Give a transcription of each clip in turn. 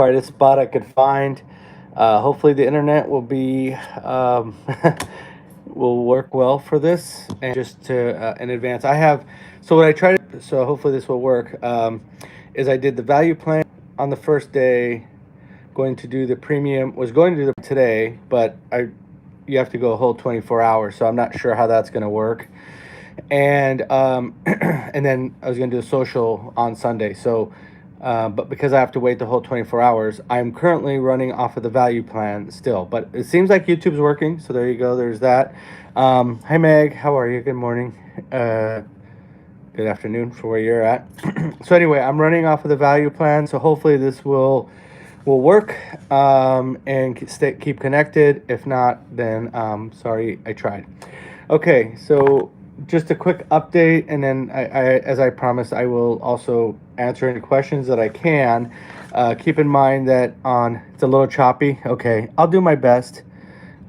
quietest spot I could find. Hopefully, the internet will be will work well for this. And just to in advance, I have. So what I try to. So hopefully this will work. Is I did the value plan on the first day. Going to do the premium. Was going to do the today, but I you have to go a whole 24 hours. So I'm not sure how that's going to work. And and then I was going to do a social on Sunday. So, but because I have to wait the whole 24 hours, I'm currently running off of the value plan still. But it seems like YouTube's working. So there you go. There's that. Hi Meg, how are you? Good morning. Good afternoon for where you're at. So anyway, I'm running off of the value plan. So hopefully this will work and keep connected. If not, then sorry, I tried. Okay, so just a quick update, and then as I promised, I will also answer any questions that I can. Keep in mind that it's a little choppy. Okay, I'll do my best.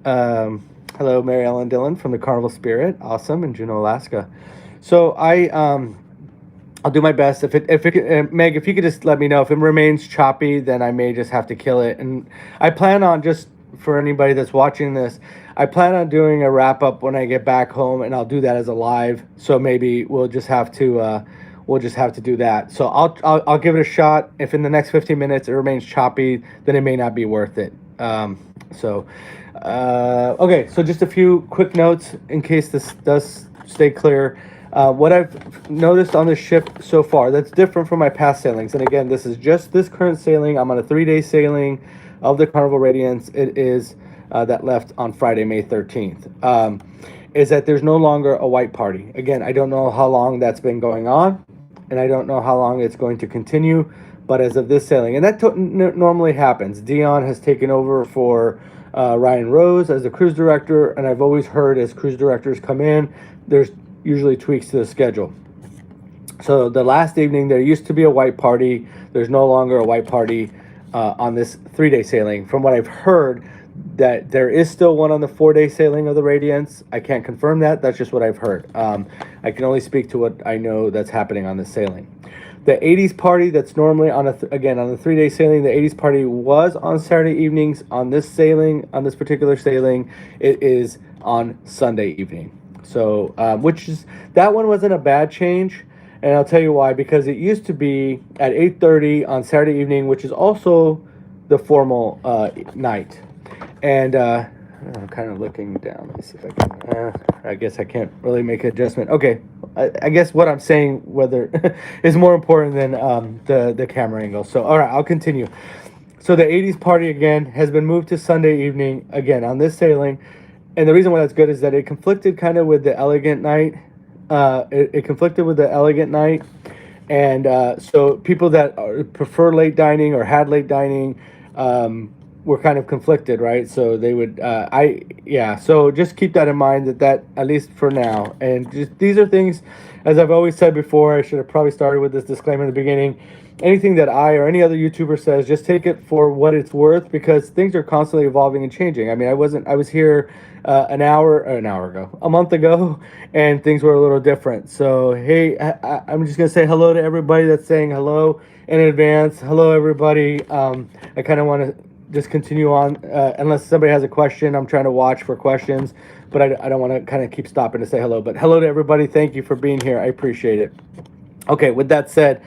Hello, Mary Ellen Dillon from the Carnival Spirit, awesome, in Juneau, Alaska. So I'll do my best. Meg, if you could just let me know if it remains choppy, then I may just have to kill it. And I plan on, just for anybody that's watching this, I plan on doing a wrap up when I get back home, and I'll do that as a live. So maybe we'll just have to do that. So I'll give it a shot. If in the next 15 minutes it remains choppy, then it may not be worth it. Okay. So just a few quick notes in case this does stay clear. What I've noticed on this ship so far that's different from my past sailings, and again, this is just this current sailing. I'm on a 3-day sailing of the Carnival Radiance. It is that left on Friday, May 13th. Is that there's no longer a white party. Again, I don't know how long that's been going on, and I don't know how long it's going to continue, but as of this sailing, and that normally happens. Dion has taken over for Ryan Rose as the cruise director, and I've always heard as cruise directors come in, there's usually tweaks to the schedule. So the last evening there used to be a white party. There's no longer a white party on this 3-day sailing. From what I've heard, that there is still one on the 4-day sailing of the Radiance. I can't confirm that. That's just what I've heard. I can only speak to what I know that's happening on this sailing. The 80s party that's normally on on the 3-day sailing, the 80s party was on Saturday evenings. On this sailing, on this particular sailing, it is on Sunday evening. So, that one wasn't a bad change, and I'll tell you why. Because it used to be at 8:30 on Saturday evening, which is also the formal night. And I'm kind of looking down. Let me see if I can. I guess I can't really make an adjustment. Okay, I guess what I'm saying whether is more important than the camera angle. So, all right, I'll continue. So the 80s party again has been moved to Sunday evening again on this sailing. And the reason why that's good is that it conflicted kind of with the Elegant night. It conflicted with the Elegant night. And so people that prefer late dining or had late dining were kind of conflicted, right? So they would, so just keep that in mind that at least for now. And just, these are things, as I've always said before, I should have probably started with this disclaimer in the beginning. Anything that I or any other YouTuber says, just take it for what it's worth, because things are constantly evolving and changing. I mean, I was here a month ago, and things were a little different. So, hey, I'm just going to say hello to everybody that's saying hello in advance. Hello, everybody. I kind of want to just continue on, unless somebody has a question. I'm trying to watch for questions, but I don't want to kind of keep stopping to say hello. But hello to everybody. Thank you for being here. I appreciate it. Okay, with that said,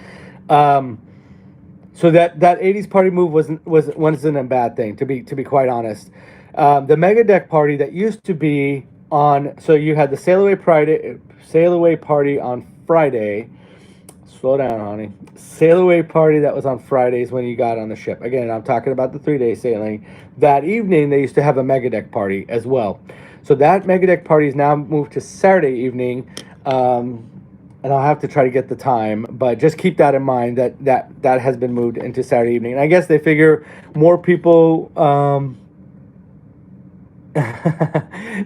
so that 80s party move wasn't a bad thing, to be quite honest. The mega deck party that used to be on, so you had the sail away party on Friday. Slow down, honey. Sail away party that was on Fridays when you got on the ship. Again, I'm talking about the 3-day sailing. That evening they used to have a mega deck party as well. So that mega deck party is now moved to Saturday evening. And I'll have to try to get the time, but just keep that in mind that has been moved into Saturday evening. And I guess they figure more people.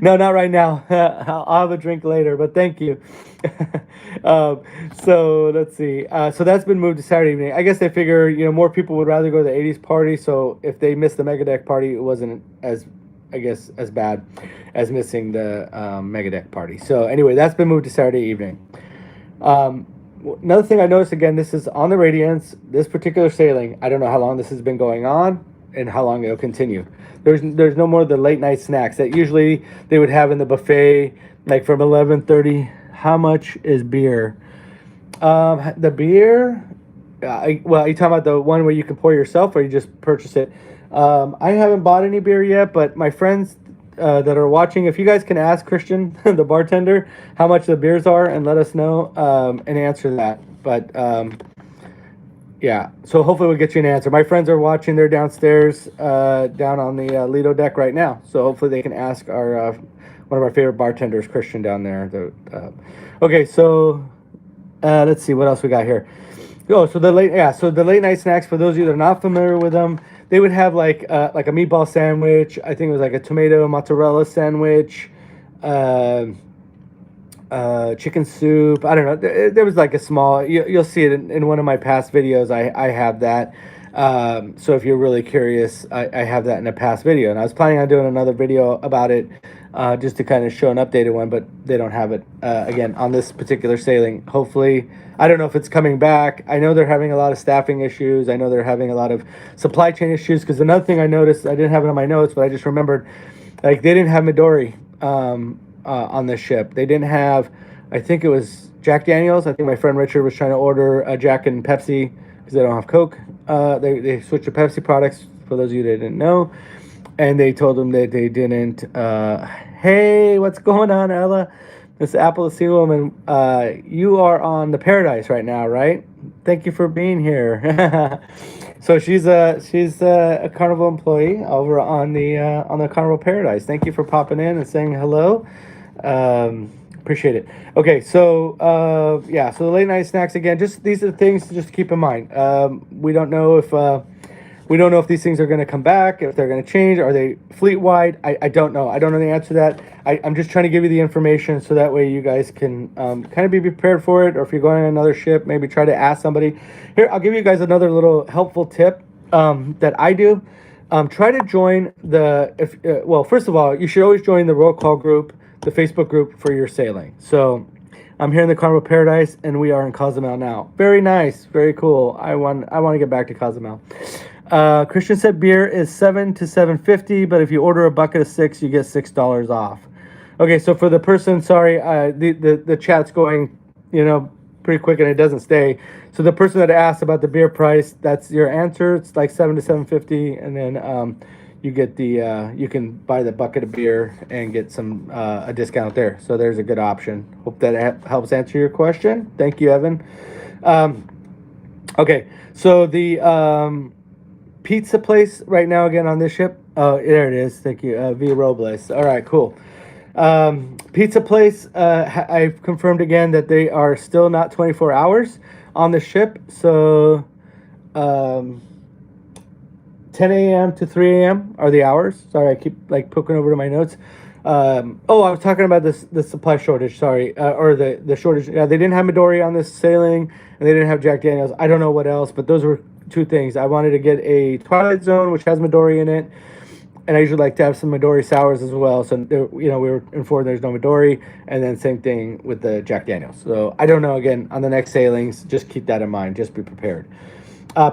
No, not right now. I'll have a drink later, but thank you. So let's see. So that's been moved to Saturday evening. I guess they figure more people would rather go to the 80s party. So if they missed the mega deck party, it wasn't as bad as missing the mega deck party. So anyway, that's been moved to Saturday evening. Another thing I noticed, again, this is on the Radiance, this particular sailing. I don't know how long this has been going on and how long it'll continue. There's no more of the late night snacks that usually they would have in the buffet, like from 11:30. How much is beer? The beer, well, are you talking about the one where you can pour yourself, or you just purchase it? I haven't bought any beer yet, but my friends that are watching, if you guys can ask Christian, the bartender, how much the beers are, and let us know and answer that. But yeah, so hopefully we'll get you an answer. My friends are watching; they're downstairs, down on the Lido deck right now. So hopefully they can ask our one of our favorite bartenders, Christian, down there. Okay, so. Let's see what else we got here. Oh, so the late night snacks, for those of you that are not familiar with them, they would have like a meatball sandwich. I think it was like a tomato mozzarella sandwich, chicken soup. I don't know. There was like a small. You'll see it in one of my past videos. I have that. So if you're really curious, I have that in a past video, and I was planning on doing another video about it, just to kind of show an updated one, but they don't have it again on this particular sailing. Hopefully, I don't know if it's coming back. I know they're having a lot of staffing issues. I know they're having a lot of supply chain issues, because another thing I noticed, I didn't have it on my notes, but I just remembered, like, they didn't have Midori on this ship. They didn't have, I think it was Jack Daniels. I think my friend Richard was trying to order a Jack and Pepsi because they don't have Coke. They switched to Pepsi products, for those of you that didn't know. And they told them that they didn't. Hey, what's going on, Ella? This Apple Sea Woman. You are on the Paradise right now, right? Thank you for being here. So she's a Carnival employee over on the Carnival Paradise. Thank you for popping in and saying hello. Appreciate it. Okay, so yeah, so the late night snacks, again, just these are the things to just keep in mind. We don't know if these things are going to come back, if they're going to change. Are they fleet wide? I don't know. I don't know the answer to that. I'm just trying to give you the information so that way you guys can kind of be prepared for it. Or if you're going on another ship, maybe try to ask somebody. Here, I'll give you guys another little helpful tip that I do. Try to join well, first of all, you should always join the roll call group, the Facebook group for your sailing. So I'm here in the Carnival Paradise, and we are in Cozumel now. Very nice, very cool. I want to get back to Cozumel. Christian said beer is $7 to $7.50, but if you order a bucket of 6, you get $6 off. Okay, so for the person, sorry, the chat's going, pretty quick, and it doesn't stay. So the person that asked about the beer price, that's your answer. It's like $7 to $7.50, and then you get you can buy the bucket of beer and get a discount there. So there's a good option. Hope that helps answer your question. Thank you, Evan. Okay, so the pizza place right now, again, on this ship. Oh, there it is. Thank you, Via Robles. All right, cool. Pizza place, I've confirmed again that they are still not 24 hours on the ship. So 10 a.m. to 3 a.m. are the hours. Sorry, I keep poking over to my notes. I was talking about the supply shortage. Sorry, or the shortage. Yeah, they didn't have Midori on this sailing, and they didn't have Jack Daniels. I don't know what else, but those were two things. I wanted to get a Twilight Zone, which has Midori in it, and I usually like to have some Midori sours as well. So we were informed there's no Midori, and then same thing with the Jack Daniels. So I don't know. Again, on the next sailings, just keep that in mind. Just be prepared.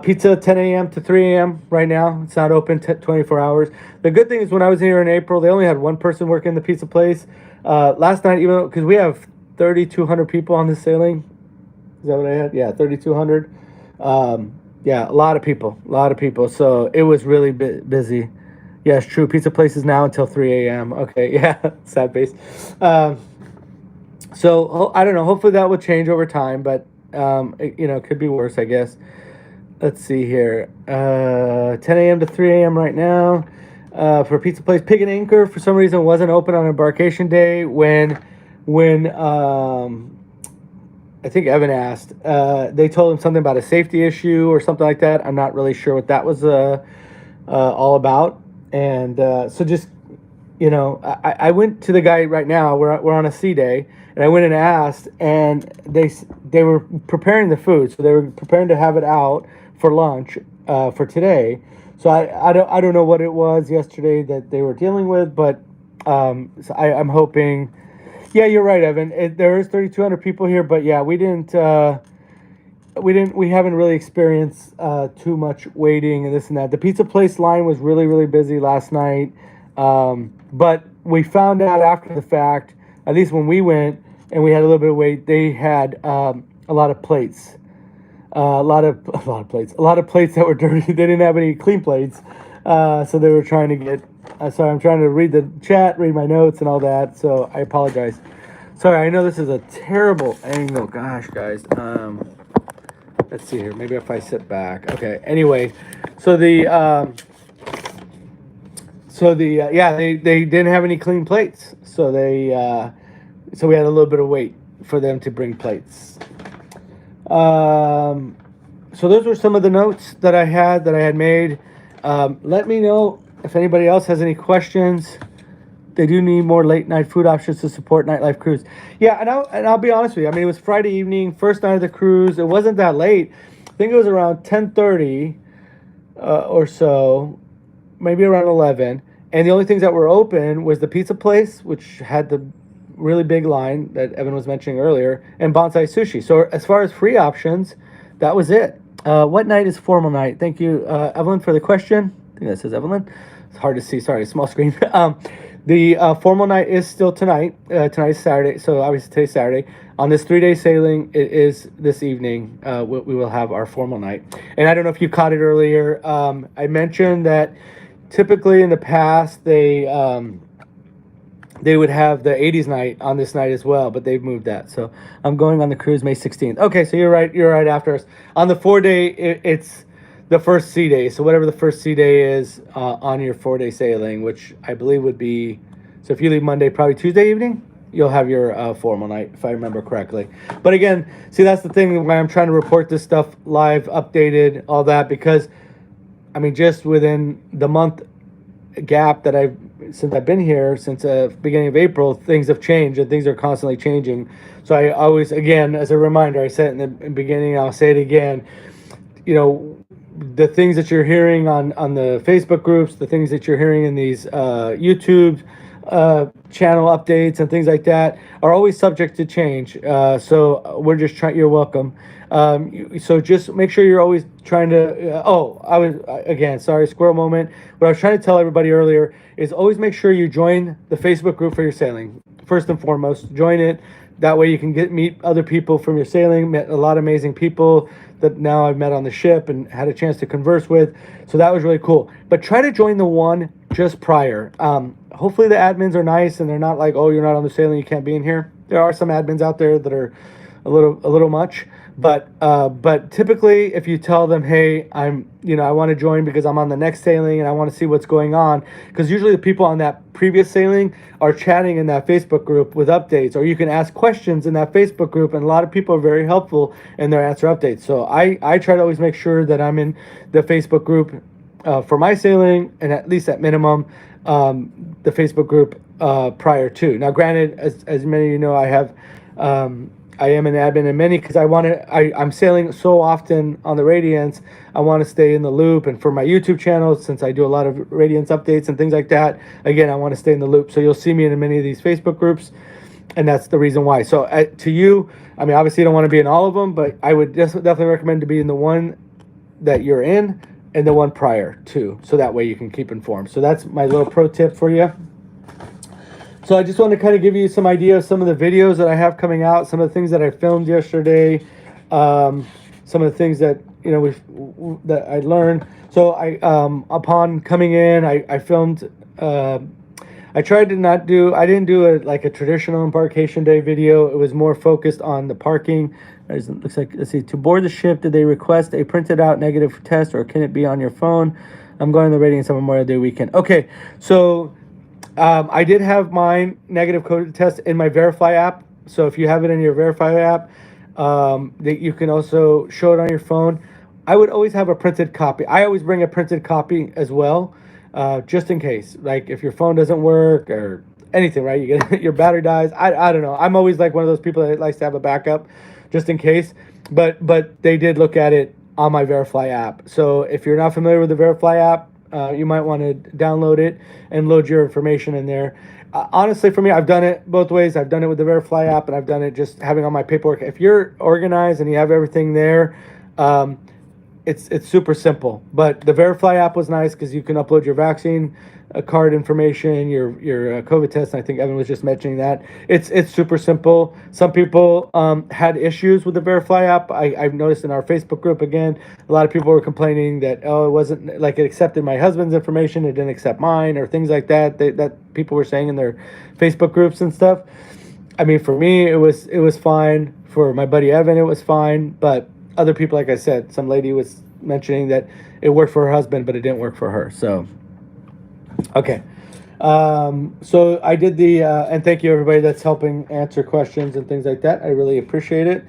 Pizza 10 a.m. to 3 a.m. right now. It's not open 24 hours. The good thing is when I was here in April, they only had one person working the pizza place. Last night, even because we have 3,200 people on this sailing. Is that what I had? Yeah, 3,200. Yeah, a lot of people. So it was really busy. Yeah, it's true. Pizza place is now until 3 a.m. Okay, yeah, sad face. So I don't know. Hopefully that will change over time, but it could be worse, I guess. Let's see here. 10 a.m. to 3 a.m. right now for Pizza Place. Pig and Anchor, for some reason, wasn't open on Embarkation Day when I think Evan asked. They told him something about a safety issue or something like that. I'm not really sure what that was all about. And so just, I went to the guy right now. We're on a sea day. And I went and asked, and they were preparing the food. So they were preparing to have it out for lunch for today. So I don't know what it was yesterday that they were dealing with, but so I'm hoping. Yeah, you're right, Evan. There is 3,200 people here, but yeah, we didn't. we haven't really experienced too much waiting and this and that. The pizza place line was really busy last night, but we found out after the fact, at least when we went and we had a little bit of wait, they had a lot of plates, a lot of plates, a lot of plates that were dirty. They didn't have any clean plates, so they were trying to get. Sorry, I'm trying to read the chat, read my notes, and all that. So I apologize. Sorry, I know this is a terrible angle. Gosh, guys. Let's see here. Maybe if I sit back. Okay. Anyway, so yeah, they didn't have any clean plates, so so we had a little bit of wait for them to bring plates. So those were some of the notes that I had made. Let me know if anybody else has any questions. They do need more late night food options to support nightlife cruise. Yeah, and I'll be honest with you. I mean, it was Friday evening, first night of the cruise. It wasn't that late. I think it was around 10:30 or so, maybe around 11. And the only things that were open was the pizza place, which had the really big line that Evan was mentioning earlier, and Bonsai Sushi. So as far as free options, that was it. What night is formal night? Thank you, Evelyn, for the question. I think that says Evelyn. It's hard to see. Sorry, small screen. The formal night is still tonight. Tonight's Saturday, so obviously today's Saturday. On this 3-day sailing, it is this evening. We will have our formal night. And I don't know if you caught it earlier. I mentioned that typically in the past they would have the 80s night on this night as well, but they've moved that. So I'm going on the cruise May 16th. Okay, so you're right. You're right after us. On the 4-day, it's the first sea day. So whatever the first sea day is on your 4-day sailing, which I believe would be, so if you leave Monday, probably Tuesday evening, you'll have your formal night, if I remember correctly. But again, see, that's the thing why I'm trying to report this stuff live, updated, all that, because, I mean, just within the month gap that since I've been here, since the beginning of April, things have changed and things are constantly changing. So I always, again, as a reminder, I said it in the beginning, I'll say it again, the things that you're hearing on the Facebook groups, the things that you're hearing in these YouTube channel updates and things like that are always subject to change. So we're just trying. You're welcome. So just make sure you're always trying to. Sorry, squirrel moment. What I was trying to tell everybody earlier is always make sure you join the Facebook group for your sailing. First and foremost, join it. That way you can meet other people from your sailing. Met a lot of amazing people that now I've met on the ship and had a chance to converse with. So that was really cool. But try to join the one just prior. Hopefully the admins are nice and they're not like, oh, you're not on the sailing, you can't be in here. There are some admins out there that are a little much. But typically if you tell them, hey, I want to join because I'm on the next sailing and I want to see what's going on, because usually the people on that previous sailing are chatting in that Facebook group with updates, or you can ask questions in that Facebook group, and a lot of people are very helpful in their answer updates. So I try to always make sure that I'm in the Facebook group for my sailing, and at least at minimum the Facebook group prior to. Now granted, as many of you know, I am an admin in many because I'm sailing so often on the Radiance. I want to stay in the loop, and for my YouTube channel, since I do a lot of Radiance updates and things like that, again, I want to stay in the loop. So you'll see me in many of these Facebook groups, and that's the reason why. So to you, I mean, obviously you don't want to be in all of them, but I would definitely recommend to be in the one that you're in and the one prior to, so that way you can keep informed. So that's my little pro tip for you. So I just want to kind of give you some idea of some of the videos that I have coming out, some of the things that I filmed yesterday, some of the things that that I learned. So upon coming in, I filmed. I tried to I didn't do a traditional embarkation day video. It was more focused on the parking. It looks like, let's see, to board the ship, did they request a printed out negative test, or can it be on your phone? I'm going to the Radiance on Memorial Day weekend. Okay, so. I did have my negative COVID test in my Verify app. So if you have it in your Verify app, that you can also show it on your phone. I would always have a printed copy. I always bring a printed copy as well, just in case. Like if your phone doesn't work or anything, right? You get your battery dies. I don't know. I'm always like one of those people that likes to have a backup, just in case. But they did look at it on my Verify app. So if you're not familiar with the Verify app, you might want to download it and load your information in there. Honestly, for me, I've done it both ways. I've done it with the Verifly app, and I've done it just having all my paperwork. If you're organized and you have everything there, it's super simple. But the Verifly app was nice because you can upload your vaccine card information, your COVID test. And I think Evan was just mentioning that it's super simple. Some people had issues with the Verifly app. I've noticed in our Facebook group again, a lot of people were complaining that it wasn't like it accepted my husband's information, it didn't accept mine, or things like that. That people were saying in their Facebook groups and stuff. I mean, for me, it was fine. For my buddy Evan, it was fine. But other people, like I said, some lady was mentioning that it worked for her husband, but it didn't work for her. So, okay. So I did and thank you everybody that's helping answer questions and things like that. I really appreciate it.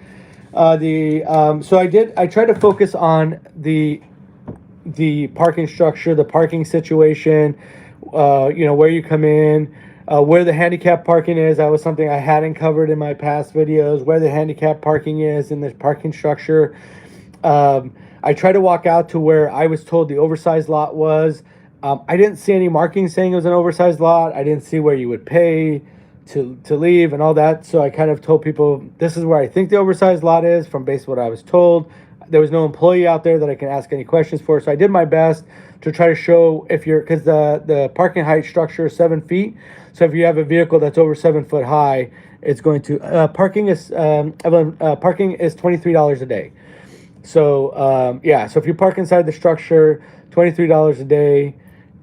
So I tried to focus on the parking structure, the parking situation, where you come in, where the handicap parking is. That was something I hadn't covered in my past videos, where the handicap parking is in the parking structure. I tried to walk out to where I was told the oversized lot was. I didn't see any marking saying it was an oversized lot. I didn't see where you would pay to leave and all that. So I kind of told people, this is where I think the oversized lot is from based on what I was told. There was no employee out there that I can ask any questions for. So I did my best to try to show because the parking height structure is 7 feet. So if you have a vehicle that's over 7 foot high, it's going to, parking is $23 a day. So, so if you park inside the structure, $23 a day.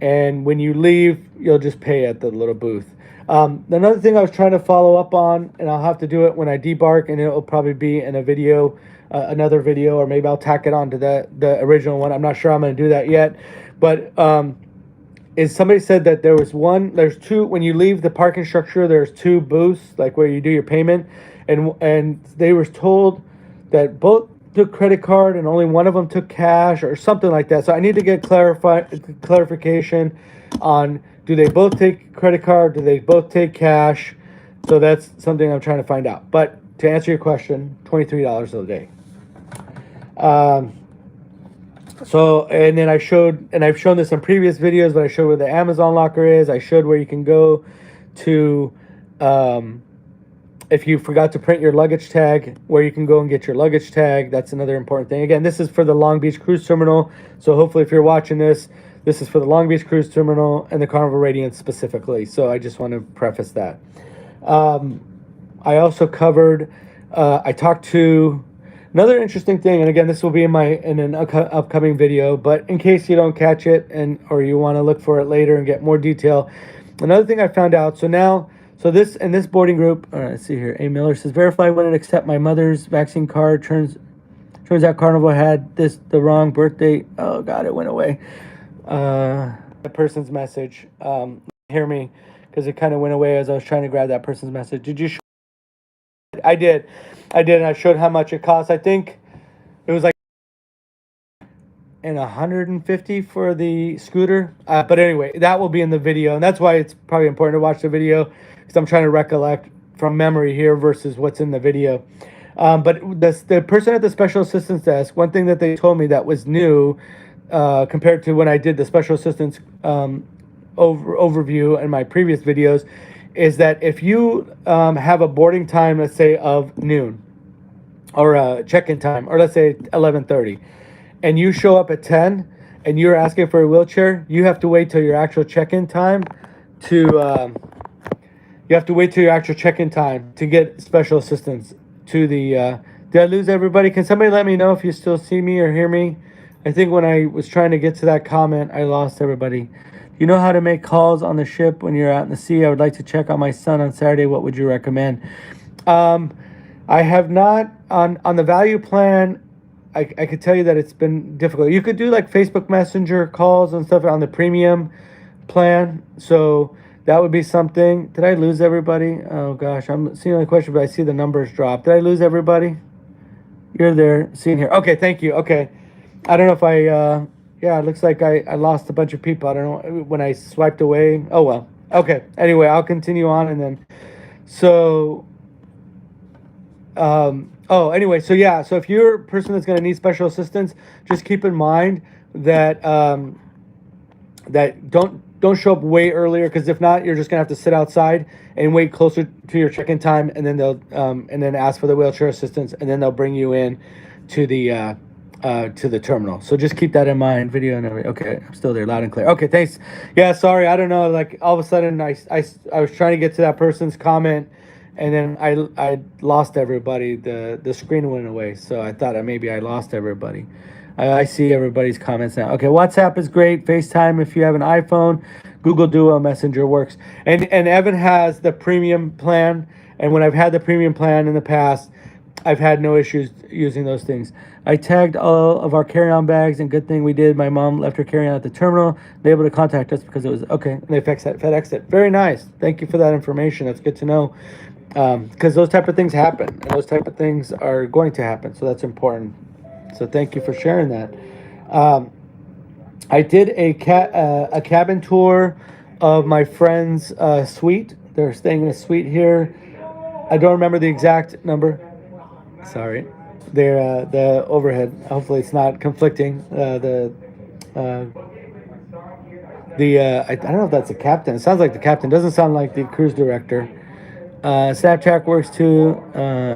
And when you leave, you'll just pay at the little booth. Another thing I was trying to follow up on, and I'll have to do it when I debark, and it'll probably be in a video, another video, or maybe I'll tack it on to the original one. I'm not sure I'm going to do that yet. But is somebody said that there's two, when you leave the parking structure, there's two booths, like where you do your payment. And they were told that both took credit card and only one of them took cash or something like that. So I need to get clarification on, do they both take credit card? Do they both take cash? So that's something I'm trying to find out. But to answer your question, $23 a day. And then I've shown this in previous videos, but I showed where the Amazon locker is. I showed where you can go to, if you forgot to print your luggage tag, where you can go and get your luggage tag. That's another important thing. Again, this is for the Long Beach Cruise Terminal. So hopefully if you're watching this is for the Long Beach Cruise Terminal and the Carnival Radiance specifically. So I just want to preface that. I also covered, I talked to another interesting thing, and again, this will be in an upcoming video, but in case you don't catch it or you want to look for it later and get more detail. Another thing I found out, so this in this boarding group, let's see here. A. Miller says, Verify wouldn't accept my mother's vaccine card. Turns out Carnival had the wrong birth date. Oh God, it went away. The person's message. Hear me, because it kind of went away as I was trying to grab that person's message. Did you? I did, and I showed how much it cost. I think it was like $150 for the scooter. But anyway, that will be in the video, and that's why it's probably important to watch the video, because I'm trying to recollect from memory here versus what's in the video. But the person at the special assistance desk, one thing that they told me that was new compared to when I did the special assistance overview in my previous videos, is that if you have a boarding time, let's say of noon, or a check-in time, or let's say 11:30, and you show up at 10 and you're asking for a wheelchair, you have to wait till your actual check-in time to get special assistance to the did I lose everybody? Can somebody let me know if you still see me or hear me? I think when I was trying to get to that comment, I lost everybody. You know how to make calls on the ship when you're out in the sea? I would like to check on my son on Saturday. What would you recommend? I have not on the value plan. I could tell you that it's been difficult. You could do like Facebook Messenger calls and stuff on the premium plan. So that would be something. Did I lose everybody? Oh gosh, I'm seeing the question, but I see the numbers drop. Did I lose everybody? You're there, seeing here. Okay, thank you. Okay. I don't know if yeah, it looks like I lost a bunch of people. I don't know when I swiped away. Oh well. Okay. Anyway, I'll continue on and then. So. Anyway, so yeah, so if you're a person that's going to need special assistance, just keep in mind that that don't show up way earlier, because if not, you're just gonna have to sit outside and wait closer to your check-in time, and then they'll and then ask for the wheelchair assistance, and then they'll bring you in to the terminal. So just keep that in mind. Video and everything. Okay, I'm still there, loud and clear. Okay, thanks. Yeah, sorry, I don't know. Like all of a sudden, I was trying to get to that person's comment, and then I lost everybody. The screen went away, so I thought maybe I lost everybody. I see everybody's comments now. Okay, WhatsApp is great. FaceTime if you have an iPhone. Google Duo Messenger works. And Evan has the premium plan. And when I've had the premium plan in the past, I've had no issues using those things. I tagged all of our carry-on bags, and good thing we did. My mom left her carry-on at the terminal. They were able to contact us because it was okay. And they FedExed it. Very nice. Thank you for that information. That's good to know. Because those type of things happen. And those type of things are going to happen. So that's important. So thank you for sharing that. I did a cabin tour of my friend's suite. They're staying in a suite here. I don't remember the exact number. Sorry. They're the overhead. Hopefully it's not conflicting. I don't know if that's the captain. It sounds like the captain. Doesn't sound like the cruise director. Snapchat works too,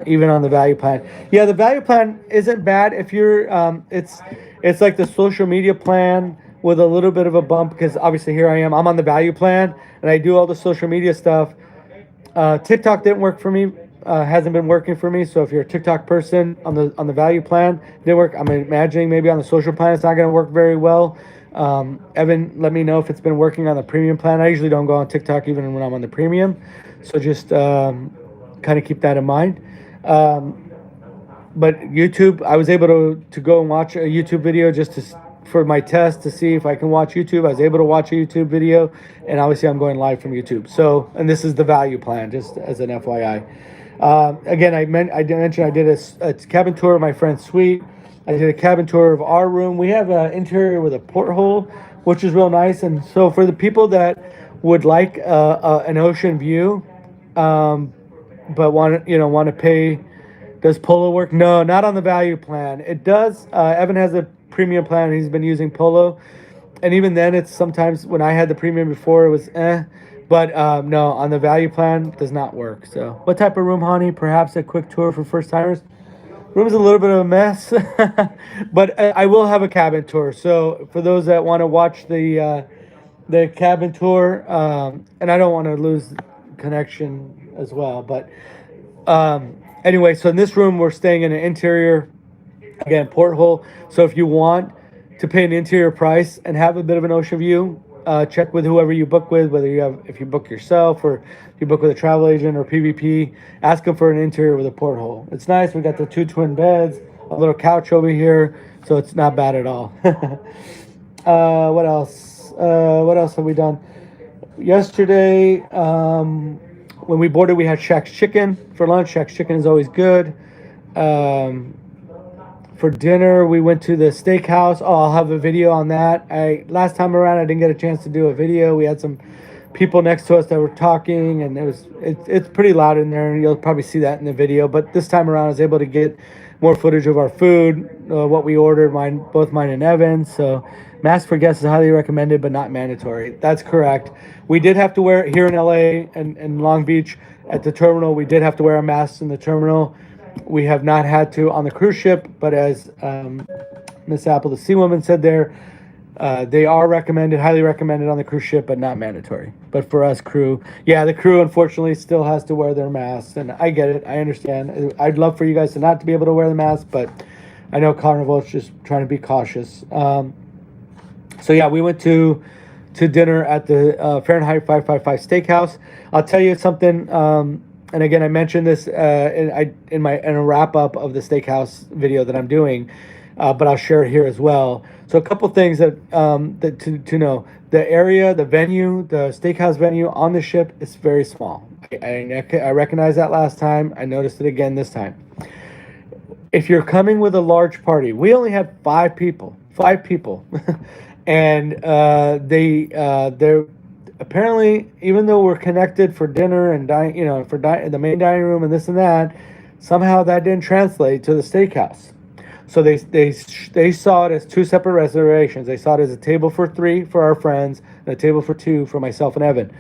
even on the value plan. Yeah, the value plan isn't bad if you're. It's like the social media plan with a little bit of a bump, because obviously here I am. I'm on the value plan and I do all the social media stuff. TikTok didn't work for me. Hasn't been working for me. So if you're a TikTok person on the value plan, didn't work. I'm imagining maybe on the social plan it's not going to work very well. Evan, let me know if it's been working on the premium plan. I usually don't go on TikTok even when I'm on the premium. So just kind of keep that in mind. But YouTube, I was able to go and watch a YouTube video for my test to see if I can watch YouTube. I was able to watch a YouTube video, and obviously I'm going live from YouTube. So, and this is the value plan, just as an FYI. Again, I mentioned I did a cabin tour of my friend's suite. I did a cabin tour of our room. We have an interior with a porthole, which is real nice. And so for the people that would like an ocean view, but want to pay, does Polo work? No, not on the value plan. It does. Evan has a premium plan. He's been using Polo, and even then, it's sometimes when I had the premium before, it was But no, on the value plan, it does not work. So, what type of room, honey? Perhaps a quick tour for first timers. Room's a little bit of a mess, but I will have a cabin tour. So for those that want to watch the cabin tour, and I don't want to lose connection as well, but anyway, so in this room we're staying in an interior, again, porthole. So if you want to pay an interior price and have a bit of an ocean view, check with whoever you book with, if you book yourself or if you book with a travel agent or PVP, ask them for an interior with a porthole. It's nice. We got the 2 twin beds, a little couch over here, so it's not bad at all. What else? What else have we done? Yesterday, when we boarded, we had Shaq's Chicken for lunch. Shaq's Chicken is always good. For dinner, we went to the steakhouse. Oh, I'll have a video on that. Last time around, I didn't get a chance to do a video. We had some people next to us that were talking, and it's pretty loud in there, and you'll probably see that in the video. But this time around, I was able to get more footage of our food, what we ordered, both mine and Evan's. So, mask for guests is highly recommended, but not mandatory. That's correct. We did have to wear it here in LA and Long Beach at the terminal. We did have to wear a mask in the terminal. We have not had to on the cruise ship, but as Miss Apple, the Seawoman, said there, they are recommended, highly recommended on the cruise ship, but not mandatory. But for us crew, yeah, the crew unfortunately still has to wear their masks, and I get it, I understand. I'd love for you guys to not to be able to wear the mask, but I know Carnival is just trying to be cautious. So yeah, we went to dinner at the Fahrenheit 555 Steakhouse. I'll tell you something. And again, I mentioned this in a wrap up of the steakhouse video that I'm doing, but I'll share it here as well. So a couple things that to know: the area, the venue, the steakhouse venue on the ship is very small. I recognized that last time. I noticed it again this time. If you're coming with a large party, we only had 5 people, and they're apparently, even though we're connected for dinner and the main dining room and this and that, somehow that didn't translate to the steakhouse. So they saw it as two separate reservations. They saw it as a table for three for our friends and a table for two for myself and Evan.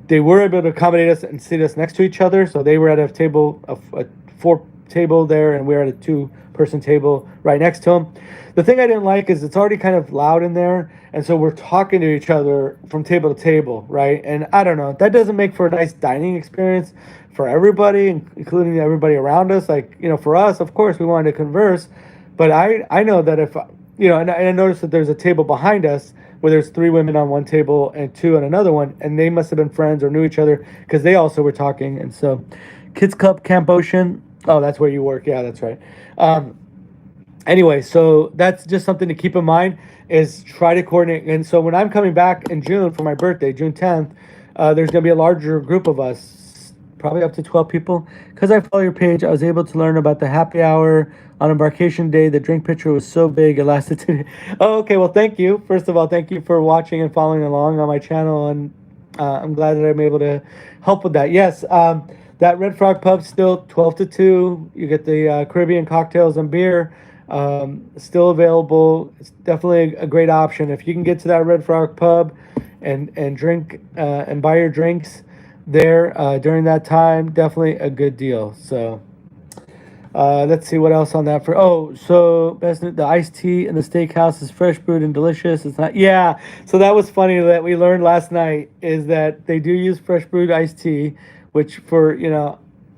They were able to accommodate us and seat us next to each other. So they were at a table, a four table there, and we were at a two-person table right next to them. The thing I didn't like is it's already kind of loud in there, and so we're talking to each other from table to table, right? And I don't know, that doesn't make for a nice dining experience for everybody, including everybody around us. Like, for us, of course, we wanted to converse, but I know that if, and I noticed that there's a table behind us where there's three women on one table and two on another one, and they must have been friends or knew each other because they also were talking. And so, Kids Club Camp Ocean. Oh, that's where you work. Yeah, that's right. Anyway, so that's just something to keep in mind, is try to coordinate. And so when I'm coming back in June for my birthday, June 10th, there's going to be a larger group of us, probably up to 12 people. Because I follow your page, I was able to learn about the happy hour on Embarkation Day. The drink pitcher was so big, it lasted 2 days. Oh, okay. Well, thank you. First of all, thank you for watching and following along on my channel. And I'm glad that I'm able to help with that. Yes, that Red Frog Pub still 12 to 2. You get the Caribbean cocktails and beer. Still available. It's definitely a great option if you can get to that Red Frog Pub and drink and buy your drinks there during that time. Definitely a good deal. So let's see what else on that. So the iced tea in the steakhouse is fresh brewed and delicious. It's not. Yeah. So that was funny that we learned last night, is that they do use fresh brewed iced tea, which for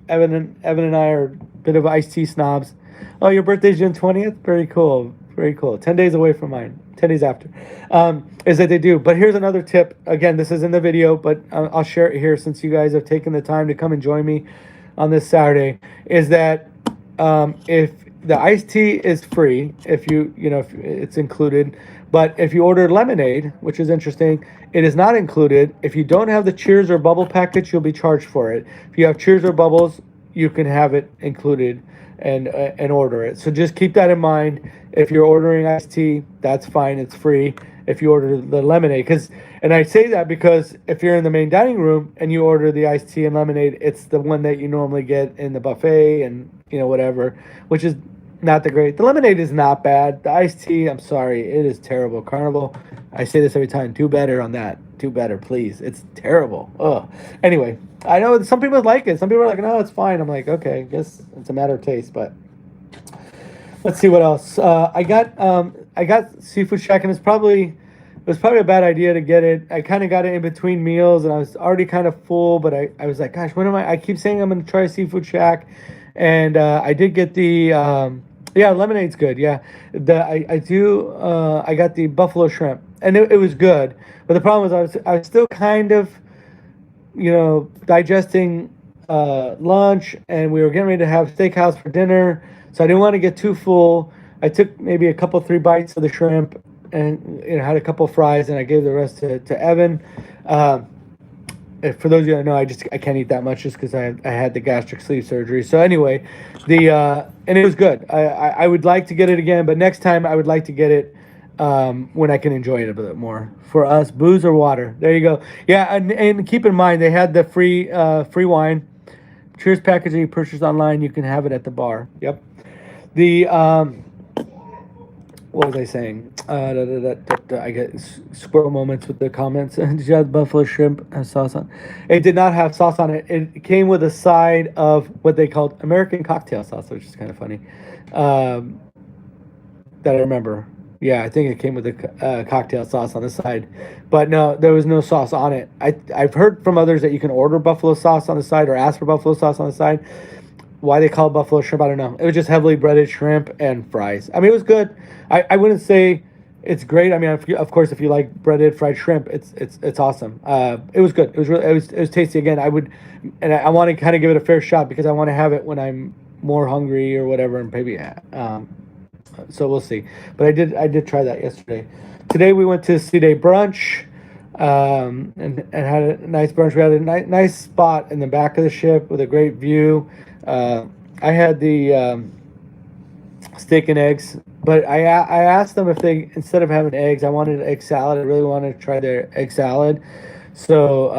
Evan and I are a bit of iced tea snobs. Oh, your birthday's June 20th? Very cool. Very cool. 10 days away from mine. 10 days after. Is that they do. But here's another tip. Again, this is in the video, but I'll share it here since you guys have taken the time to come and join me on this Saturday. Is that if the iced tea is free, if it's included, but if you order lemonade, which is interesting, it is not included. If you don't have the Cheers or Bubble package, you'll be charged for it. If you have Cheers or Bubbles, you can have it included and order it. So just keep that in mind. If you're ordering iced tea, that's fine. It's free. If you order the lemonade, and I say that because if you're in the main dining room and you order the iced tea and lemonade, it's the one that you normally get in the buffet and whatever, which is not the great. The lemonade is not bad. The iced tea, I'm sorry, it is terrible. Carnival, I say this every time, do better on that. Do better, please. It's terrible. Ugh. Anyway, I know some people like it. Some people are like, no, it's fine. I'm like, okay, I guess it's a matter of taste. But let's see what else. I got Seafood Shack, and it was probably a bad idea to get it. I kind of got it in between meals, and I was already kind of full. But I was like, gosh, when am I keep saying I'm going to try Seafood Shack, and I did get the lemonade's good. Yeah, I got the buffalo shrimp, and it was good. But the problem was I was still kind of, digesting lunch, and we were getting ready to have steakhouse for dinner, so I didn't want to get too full. I took maybe 3 bites of the shrimp, and had a couple fries, and I gave the rest to Evan. For those of you that know, I can't eat that much just because I had the gastric sleeve surgery. So anyway, and it was good. I would like to get it again, but next time I would like to get it when I can enjoy it a bit more. For us, booze or water. There you go. Yeah, and keep in mind they had the free wine. Cheers package that you purchase online, you can have it at the bar. Yep. What was I saying? I get squirrel moments with the comments. Did you have buffalo shrimp sauce on? It did not have sauce on it. It came with a side of what they called American cocktail sauce, which is kind of funny. That I remember. Yeah, I think it came with a cocktail sauce on the side. But no, there was no sauce on it. I've heard from others that you can order buffalo sauce on the side or ask for buffalo sauce on the side. Why they call it buffalo shrimp, I don't know. It was just heavily breaded shrimp and fries. I mean, it was good. I wouldn't say it's great. I mean, of course, if you like breaded fried shrimp, it's awesome. It was good. It was tasty. Again, I want to kind of give it a fair shot because I want to have it when I'm more hungry or whatever, and maybe so we'll see. But I did try that yesterday. Today we went to C-Day brunch and had a nice brunch. We had a nice spot in the back of the ship with a great view. I had the steak and eggs, but I asked them if they, instead of having eggs, I wanted egg salad. I really wanted to try their egg salad. So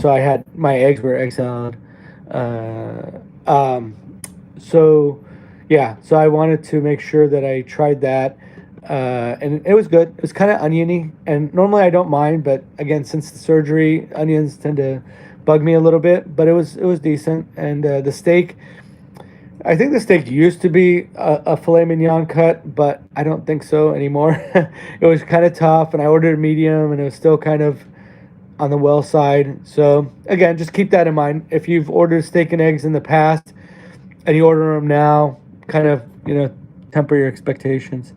I had my eggs were egg salad. So yeah, so I wanted to make sure that I tried that, and it was good. It was kind of oniony, and normally I don't mind, but again, since the surgery, onions tend to bug me a little bit. But it was decent, and the steak. I think the steak used to be a filet mignon cut, but I don't think so anymore. It was kind of tough, and I ordered a medium, and it was still kind of on the well side. So again, just keep that in mind. If you've ordered steak and eggs in the past and you order them now, kind of temper your expectations.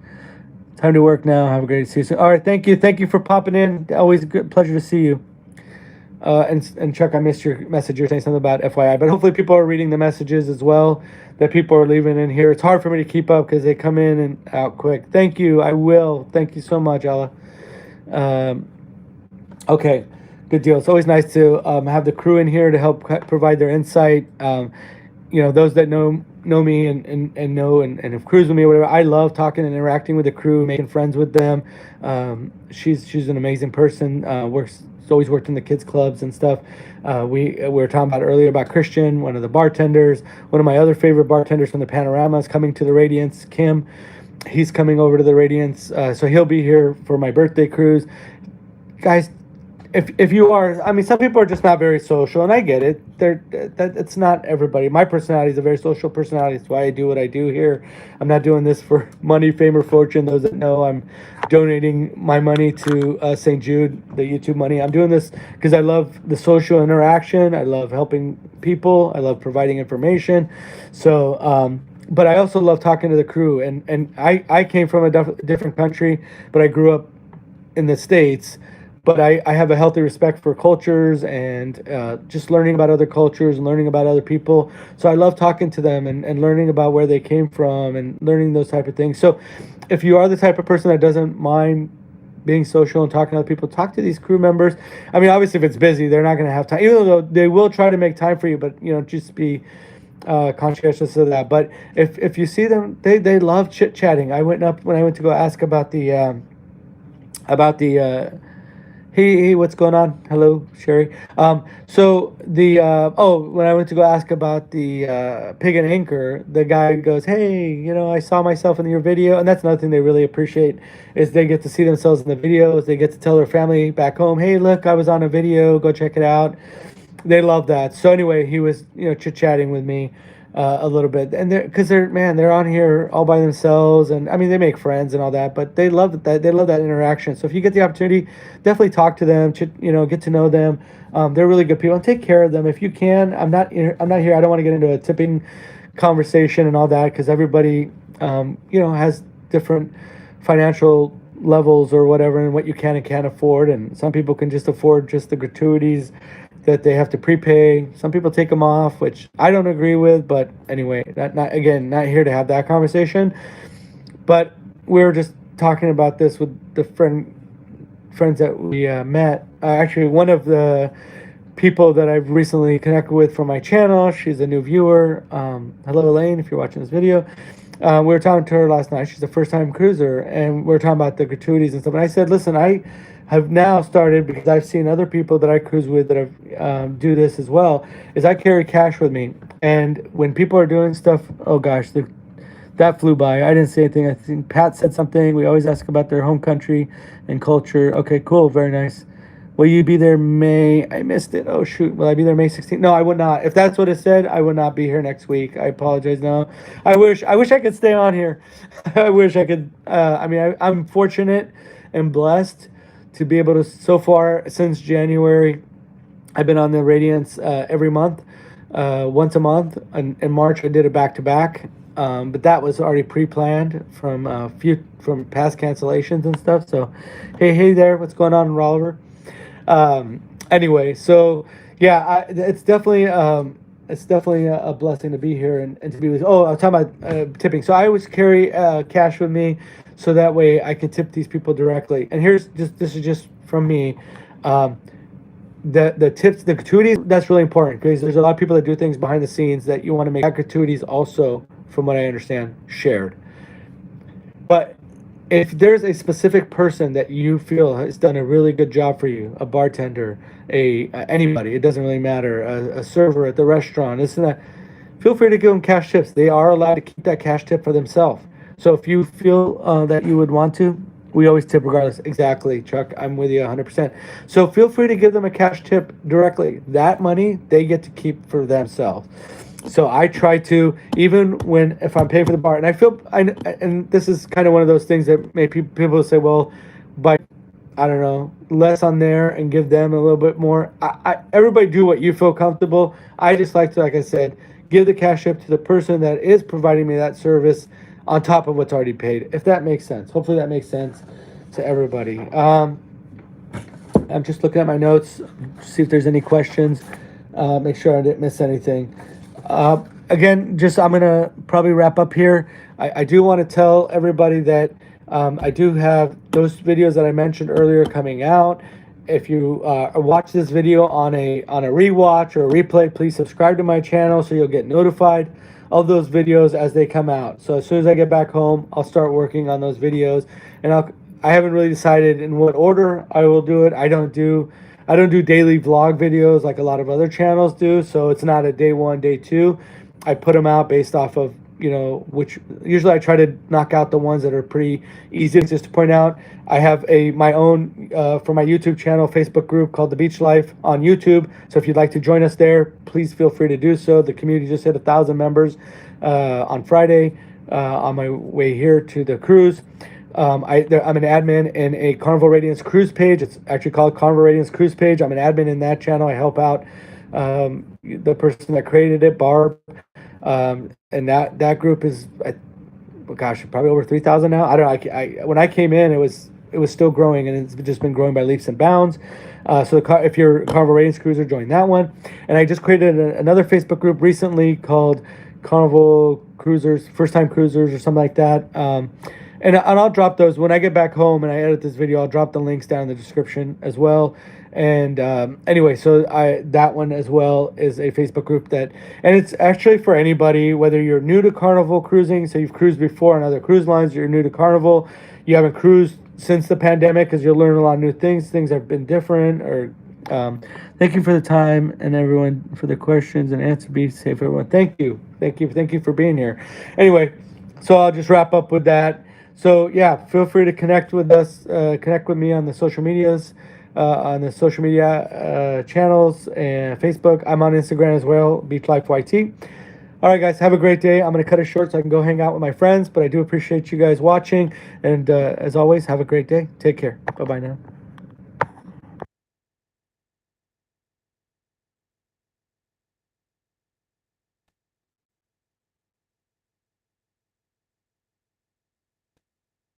Time to work now. Have a great season. All right, thank you for popping in. Always a good pleasure to see you. And Chuck, I missed your message. You're saying something about FYI, but hopefully people are reading the messages as well that people are leaving in here. It's hard for me to keep up because they come in and out quick. Thank you. I will. Thank you so much, Ella. Okay, good deal. It's always nice to have the crew in here to help provide their insight. Those that know me and know and have cruised with me or whatever. I love talking and interacting with the crew, making friends with them. She's an amazing person. She's always worked in the kids clubs and stuff. We were talking about earlier about Christian, one of the bartenders. One of my other favorite bartenders from the Panorama is coming to the Radiance, Kim. He's coming over to the Radiance, so he'll be here for my birthday cruise. Guys, if you are, I mean, some people are just not very social, and I get it. It's not everybody. My personality is a very social personality. That's why I do what I do here. I'm not doing this for money, fame, or fortune. Those that know, I'm donating my money to St. Jude, the YouTube money. I'm doing this because I love the social interaction. I love helping people. I love providing information. So, but I also love talking to the crew. And I came from a different country, but I grew up in the States. But I have a healthy respect for cultures and just learning about other cultures and learning about other people. So I love talking to them and learning about where they came from and learning those type of things. So if you are the type of person that doesn't mind being social and talking to other people, talk to these crew members. I mean, obviously, if it's busy, they're not going to have time, even though they will try to make time for you, but, just be conscientious of that. But if you see them, they love chit-chatting. When I went to go ask about the Hey, what's going on? Hello, Sherry. When I went to go ask about the pig and anchor, the guy goes, "Hey, I saw myself in your video," and that's another thing they really appreciate is they get to see themselves in the videos. They get to tell their family back home, "Hey, look, I was on a video. Go check it out." They love that. So anyway, he was chit-chatting with me a little bit, and they're on here all by themselves, and I mean they make friends and all that, but they love that interaction. So if you get the opportunity, definitely talk to them, get to know them. They're really good people, and take care of them if you can. I'm not here. I don't want to get into a tipping conversation and all that because everybody has different financial levels or whatever, and what you can and can't afford, and some people can just afford just the gratuities that they have to prepay. Some people take them off, which I don't agree with. But anyway, not here to have that conversation. But we were just talking about this with the friends that we met. Actually, one of the people that I've recently connected with from my channel, she's a new viewer. Hello, Elaine, if you're watching this video. We were talking to her last night. She's a first-time cruiser, and we were talking about the gratuities and stuff. And I said, listen, I have now started, because I've seen other people that I cruise with that have do this as well, is I carry cash with me. And when people are doing stuff, oh gosh, that flew by. I didn't say anything. I think Pat said something. We always ask about their home country and culture. Okay, cool, very nice. Will you be there May? I missed it. Oh shoot, will I be there May 16th? No, I would not. If that's what it said, I would not be here next week. I apologize. No, I wish I could stay on here. I wish I could. I'm fortunate and blessed to be able to, so far since January, I've been on the Radiance every month, once a month. In March, I did it back-to-back, but that was already pre-planned from past cancellations and stuff. So, hey there, what's going on, Rolliver? Anyway, so yeah, it's definitely a blessing to be here and to be with. Oh, I was talking about tipping. So I always carry cash with me, so that way I can tip these people directly. And this is just from me. The tips, the gratuities, that's really important because there's a lot of people that do things behind the scenes that you want to make that gratuities also, from what I understand, shared. But if there's a specific person that you feel has done a really good job for you, a bartender, anybody, it doesn't really matter, a server at the restaurant, this and that, feel free to give them cash tips. They are allowed to keep that cash tip for themselves. So if you feel that you would want to, we always tip regardless. Exactly, Chuck. I'm with you 100%. So feel free to give them a cash tip directly. That money they get to keep for themselves. So I try to, even when if I'm paying for the bar, and I feel, and this is kind of one of those things that maybe people say, well, by I don't know, less on there and give them a little bit more. Everybody do what you feel comfortable. I just like to, like I said, give the cash tip to the person that is providing me that service on top of what's already paid, if that makes sense. Hopefully that makes sense to everybody. I'm just looking at my notes, see if there's any questions, make sure I didn't miss anything. Again, just I'm going to probably wrap up here. I do want to tell everybody that I do have those videos that I mentioned earlier coming out. If you watch this video on a rewatch or a replay, please subscribe to my channel so you'll get notified of those videos as they come out. So as soon as I get back home, I'll start working on those videos, and I haven't really decided in what order I will do it. I don't do daily vlog videos like a lot of other channels do, so it's not a day one, day two. I put them out based off of, which usually I try to knock out the ones that are pretty easy. Just to point out, I have my own for my YouTube channel, Facebook group called The Beach Life on YouTube. So if you'd like to join us there, please feel free to do so. The community just hit 1,000 members on Friday on my way here to the cruise. I'm an admin in a Carnival Radiance cruise page. It's actually called Carnival Radiance cruise page. I'm an admin in that channel. I help out the person that created it, Barb. And that group is, probably over 3,000 now. I don't know. When I came in, it was still growing, and it's just been growing by leaps and bounds. So if you're a Carnival Radiance cruiser, join that one. And I just created another Facebook group recently called Carnival Cruisers, First Time Cruisers, or something like that. And I'll drop those when I get back home and I edit this video. I'll drop the links down in the description as well. And anyway, so that one as well is a Facebook group and it's actually for anybody, whether you're new to Carnival cruising, so you've cruised before on other cruise lines, you're new to Carnival, you haven't cruised since the pandemic because you'll learn a lot of new things. Things have been different. Or thank you for the time and everyone for the questions and answers. Be safe, everyone. Thank you for being here. Anyway, so I'll just wrap up with that. So yeah, feel free to connect with us, connect with me on the social medias, on the social media channels and Facebook. I'm on Instagram as well, Beach Life YT. All right, guys, have a great day. I'm going to cut it short so I can go hang out with my friends, but I do appreciate you guys watching. And as always, have a great day. Take care. Bye-bye now.